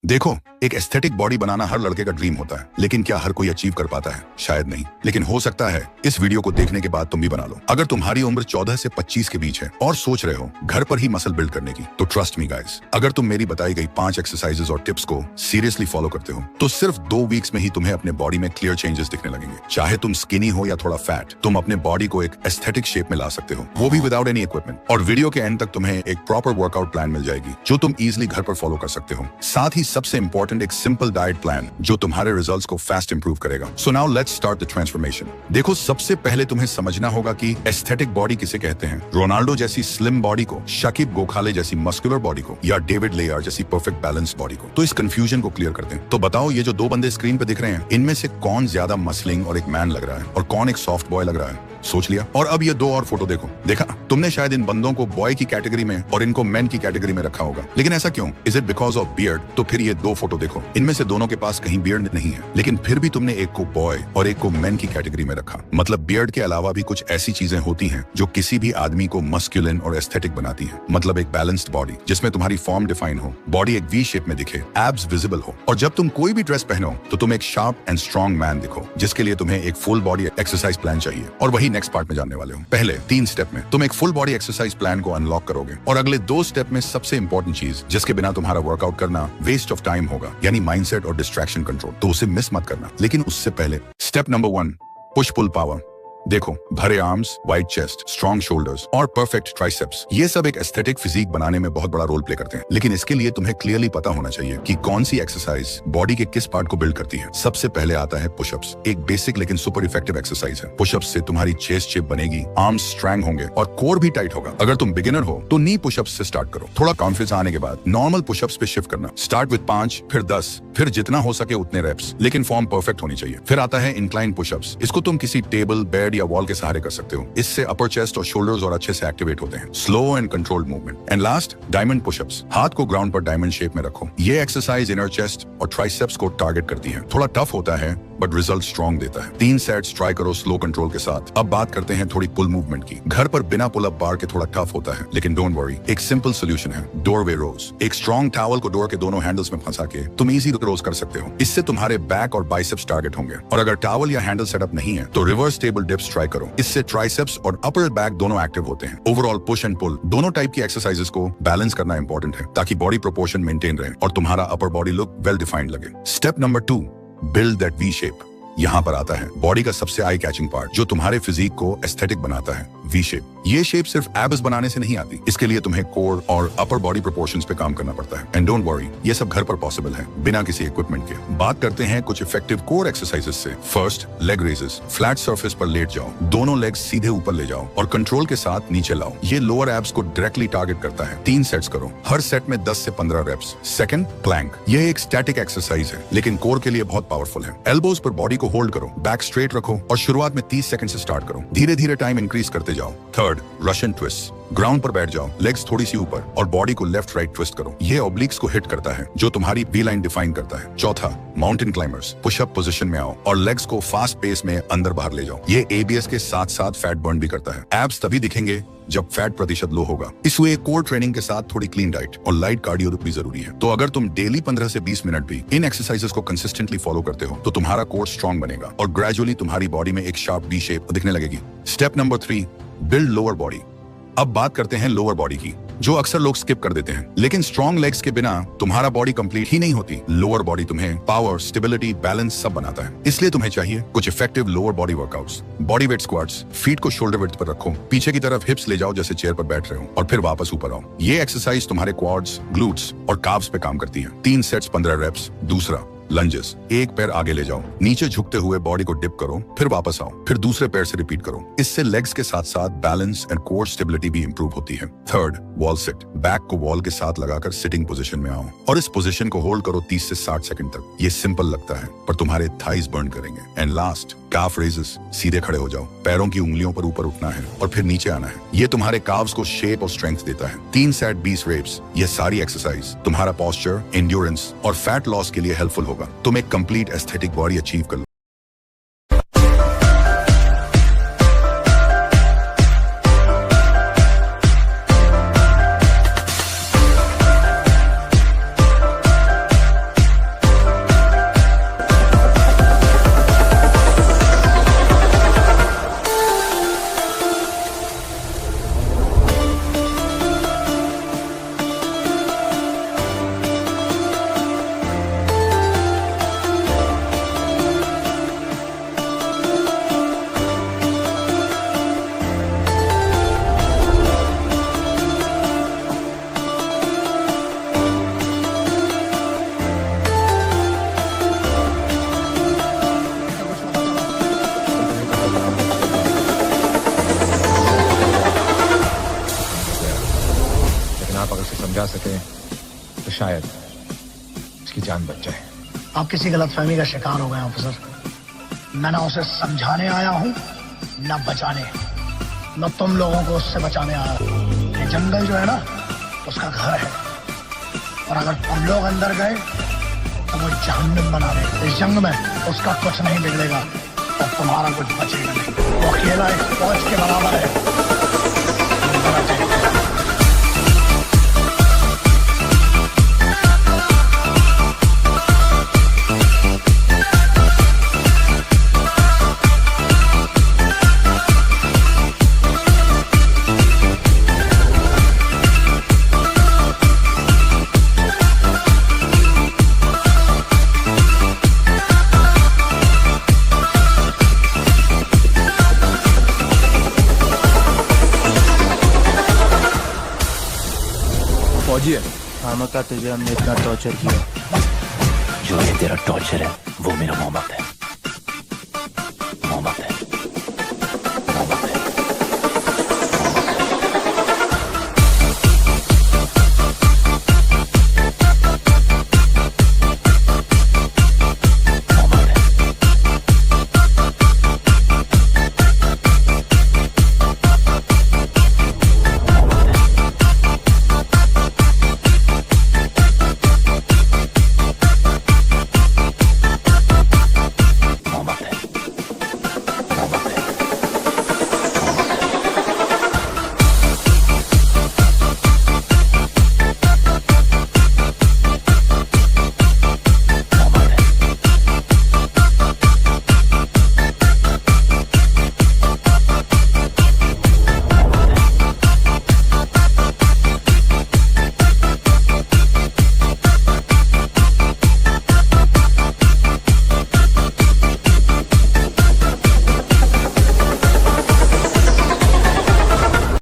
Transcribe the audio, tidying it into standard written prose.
देखो, एक aesthetic body बनाना हर लड़के का ड्रीम होता है, लेकिन क्या हर कोई अचीव कर पाता है? शायद नहीं, लेकिन हो सकता है इस वीडियो को देखने के बाद तुम भी बना लो। अगर तुम्हारी उम्र 14 से 25 के बीच है और सोच रहे हो घर पर ही मसल बिल्ड करने की, तो ट्रस्ट मी गाइस, अगर तुम मेरी बताई गई 5 एक्सरसाइजेस और टिप्स को सीरियसली फॉलो करते हो, तो सिर्फ 2 वीक्स में ही तुम्हें अपने बॉडी में क्लियर चेंजेस दिखने लगेंगे। चाहे तुम स्किनी हो या थोड़ा फैट, तुम अपने बॉडी को एक एस्थेटिक शेप में ला सकते हो, वो भी विदाउट एनी इक्विपमेंट। और वीडियो के एंड तक तुम्हें एक प्रॉपर वर्कआउट प्लान मिल जाएगी, जो तुम इजिली घर पर फॉलो कर सकते हो। साथ ही सबसे इंपॉर्टेंट एक सिंपल डाइट प्लान, जो तुम्हारे रिजल्ट्स को फास्ट इंप्रूव करेगा। So now let's start the transformation. देखो, सबसे पहले तुम्हें समझना होगा कि एस्थेटिक बॉडी किसे कहते हैं। रोनाल्डो जैसी स्लिम बॉडी को, शकीब गोखाले जैसी मस्कुलर बॉडी को, या डेविड लेयर जैसी परफेक्ट बैलेंस बॉडी को। तो इस कंफ्यूजन को क्लियर करते हैं। तो बताओ, ये जो 2 बंदे स्क्रीन पे दिख रहे हैं, इनमें से कौन ज्यादा मसलिंग और एक मैन लग रहा है, और कौन एक सॉफ्ट बॉय लग रहा है? सोच लिया? और अब ये 2 और फोटो देखो। देखा, तुमने शायद इन बंदों को बॉय की कैटेगरी में और इनको मैन की कैटेगरी में रखा होगा, लेकिन ऐसा क्यों? Is it because of beard? तो फिर ये 2 फोटो देखो, इनमें से दोनों के पास कहीं बियर्ड नहीं है, लेकिन फिर भी तुमने एक को बॉय और एक को मैन की कैटेगरी में रखा। मतलब बियर्ड के अलावा भी कुछ ऐसी चीजें होती हैं जो किसी भी आदमी को मस्कुलिन और एस्थेटिक बनाती हैं। मतलब एक बैलेंस्ड बॉडी जिसमें तुम्हारी फॉर्म डिफाइन हो, बॉडी एक वी शेप में दिखे, एब्स विजिबल हो, और जब तुम कोई भी ड्रेस पहनो तो तुम एक शार्प एंड स्ट्रॉन्ग मैन दिखो, जिसके लिए तुम्हें एक फुल बॉडी एक्सरसाइज प्लान चाहिए। और वही नेक्स्ट पार्ट में जानने वाले हो। पहले 3 स्टेप में तुम एक फुल बॉडी एक्सरसाइज प्लान को अनलॉक करोगे, और अगले 2 स्टेप में सबसे इंपॉर्टेंट चीज, जिसके बिना तुम्हारा वर्कआउट करना वेस्ट ऑफ टाइम होगा, यानी माइंडसेट और डिस्ट्रैक्शन कंट्रोल। तो उसे मिस मत करना। लेकिन उससे पहले step number 1, push pull power. देखो, भरे arms, wide chest, strong shoulders और परफेक्ट ट्राइसेप्स, ये सब एक एस्थेटिक फिजिक बनाने में बहुत बड़ा रोल प्ले करते हैं। लेकिन इसके लिए तुम्हें क्लियरली पता होना चाहिए कि कौन सी एक्सरसाइज बॉडी के किस पार्ट को बिल्ड करती है। सबसे पहले आता है पुशअप्स। एक बेसिक लेकिन सुपर इफेक्टिव एक्सरसाइज है। पुशअप्स से तुम्हारी चेस्ट शेप बनेगी, आर्म्स स्ट्रॉन्ग होंगे और कोर भी टाइट होगा। अगर तुम बिगिनर हो तो नी पुशअप्स से स्टार्ट करो। थोड़ा कॉन्फिडेंस आने के बाद नॉर्मल पुशअप्स पे शिफ्ट करना। स्टार्ट विद 5, फिर 10, फिर जितना हो सके उतने रेप्स, लेकिन फॉर्म परफेक्ट होनी चाहिए। फिर आता है इंक्लाइन पुशअप्स। इसको तुम किसी टेबल, बेड या वॉल के सहारे कर सकते हो। इससे अपर चेस्ट और शोल्डर्स और अच्छे से एक्टिवेट होते हैं। Slow and controlled movement. And last, diamond pushups. हाथ को ग्राउंड पर डायमंड शेप में रखो। ये एक्सरसाइज इनर चेस्ट और ट्राइसेप्स को टारगेट करती है। थोड़ा टफ होता है बट रिजल्ट स्ट्रॉन्ग देता है। 3 सेट्स ट्राई करो स्लो कंट्रोल के साथ। अब बात करते हैं थोड़ी पुल मूवमेंट की। घर पर बिना पुल अप बार के थोड़ा टफ होता है, लेकिन डोंट वरी, एक सिंपल सोल्यूशन है, डोरवे रोज। एक स्ट्रॉन्ग टॉवल को डोर के दोनों हैंडल्स में फंसा के तुम इजी रोज कर सकते हो। इससे तुम्हारे बैक और बाइसेप्स टारगेट होंगे। और अगर टॉवल या हैंडल सेटअप नहीं है तो रिवर्स टेबल डिप्स ट्राई करो। इससे ट्राइसेप्स और अपर बैक दोनों एक्टिव होते हैं। ओवरऑल पुश एंड पुल दोनों टाइप की एक्सरसाइजेस को बैलेंस करना इंपॉर्टेंट है, ताकि बॉडी प्रोपोर्शन मेंटेन रहे और तुम्हारा upper body look well defined लगे। Step number 2, build that V shape. यहाँ पर आता है बॉडी का सबसे आई कैचिंग पार्ट, जो तुम्हारे फिजिक को एस्थेटिक बनाता है, वी शेप। ये शेप सिर्फ एब्स बनाने से नहीं आती। इसके लिए तुम्हें कोर और अपर बॉडी प्रोपोर्शंस पे काम करना पड़ता है। एंड डोंट वरी, ये सब घर पर पॉसिबल है, बिना किसी इक्विपमेंट के। बात करते हैं कुछ इफेक्टिव कोर एक्सरसाइजेस से। First, leg raises. Flat surface पर लेट जाओ, दोनों लेग्स सीधे ऊपर ले जाओ और कंट्रोल के साथ नीचे लाओ। ये लोअर एब्स को डायरेक्टली टारगेट करता है। 3 सेट्स करो, हर सेट में 10 से 15 रेप्स। Second, Planck. यह एक स्टैटिक एक्सरसाइज है, लेकिन कोर के लिए बहुत पावरफुल है। एल्बोज पर बॉडी को होल्ड करो, बैक स्ट्रेट रखो और शुरुआत में 30 सेकंड से स्टार्ट करो। धीरे धीरे टाइम इंक्रीज करते जाओ। Third, Russian twist. ग्राउंड पर बैठ जाओ, लेग्स थोड़ी सी ऊपर और बॉडी को लेफ्ट राइट ट्विस्ट करो। ये ऑब्लिक्स को हिट करता है, जो तुम्हारी वी लाइन डिफाइन करता है। चौथा, माउंटेन क्लाइंबर्स। पुशअप पोजीशन में आओ और लेग्स को फास्ट पेस में अंदर बाहर ले जाओ। ये एबीएस के साथ साथ फैट बर्न भी करता है। एब्स तभी दिखेंगे जब फैट प्रतिशत लो होगा। इसलिए कोर ट्रेनिंग के साथ थोड़ी क्लीन डाइट और लाइट कार्डियो भी जरूरी है। तो अगर तुम डेली 15 से 20 मिनट भी इन एक्सरसाइजेस को कंसिस्टेंटली फॉलो करते हो, तो तुम्हारा कोर स्ट्रॉन्ग बनेगा और ग्रेजुअली तुम्हारी बॉडी में एक शार्प वी शेप दिखने लगेगी। Step number 3, build lower body. अब बात करते हैं लोअर बॉडी की, जो अक्सर लोग स्किप कर देते हैं। लेकिन स्ट्रॉन्ग लेग्स के बिना तुम्हारा बॉडी कंप्लीट ही नहीं होती। लोअर बॉडी तुम्हें पावर, स्टेबिलिटी, बैलेंस सब बनाता है। इसलिए तुम्हें चाहिए कुछ effective lower body workouts. Body weight squats. Feet को शोल्डर विड्थ पर रखो, पीछे की तरफ हिप्स ले जाओ जैसे चेयर पर बैठ रहे हो, और फिर वापस ऊपर आओ। ये एक्सरसाइज तुम्हारे क्वाड्स, ग्लूट्स और काव्स पे काम करती है। 3 सेट्स 15 रेप्स। दूसरा, लंजेस। एक पैर आगे ले जाओ, नीचे झुकते हुए बॉडी को डिप करो, फिर वापस आओ, फिर दूसरे पैर से रिपीट करो। इससे लेग्स के साथ साथ बैलेंस एंड कोर स्टेबिलिटी भी इंप्रूव होती है। Third, wall sit. बैक को वॉल के साथ लगाकर सिटिंग पोजीशन में आओ और इस पोजीशन को होल्ड करो 30 से 60 सेकंड तक। ये सिंपल लगता है पर तुम्हारे थाइज बर्न करेंगे। And last, calf raises. सीधे खड़े हो जाओ, पैरों की उंगलियों पर ऊपर उठना है और फिर नीचे आना है। ये तुम्हारे काव्स को शेप और स्ट्रेंथ देता है। 3 सेट 20 रेप्स। ये सारी एक्सरसाइज तुम्हारा पोस्चर, एंड्योरेंस और फैट लॉस के लिए हेल्पफुल होगा। तुम एक कंप्लीट एस्थेटिक बॉडी अचीव कर लो। समझा सके तो शायद उसकी जान बच जाए। आप किसी गलतफहमी का शिकार हो गए ऑफिसर। मैं ना उसे समझाने आया हूँ ना बचाने। मैं तुम लोगों को उससे बचाने आया हूँ। ये जंगल जो है ना उसका घर है, और अगर तुम लोग अंदर गए तो वो जहन्नम बना दे। इस जंग में उसका कुछ नहीं बिगड़ेगा और तुम्हारा कुछ बचेगा नहीं। वो अकेला एक फौज के बराबर है। फौजी है। खामखा तुझे हमने इतना टॉर्चर किया। जो ये तेरा टॉर्चर है वो मेरा मोहब्बत है।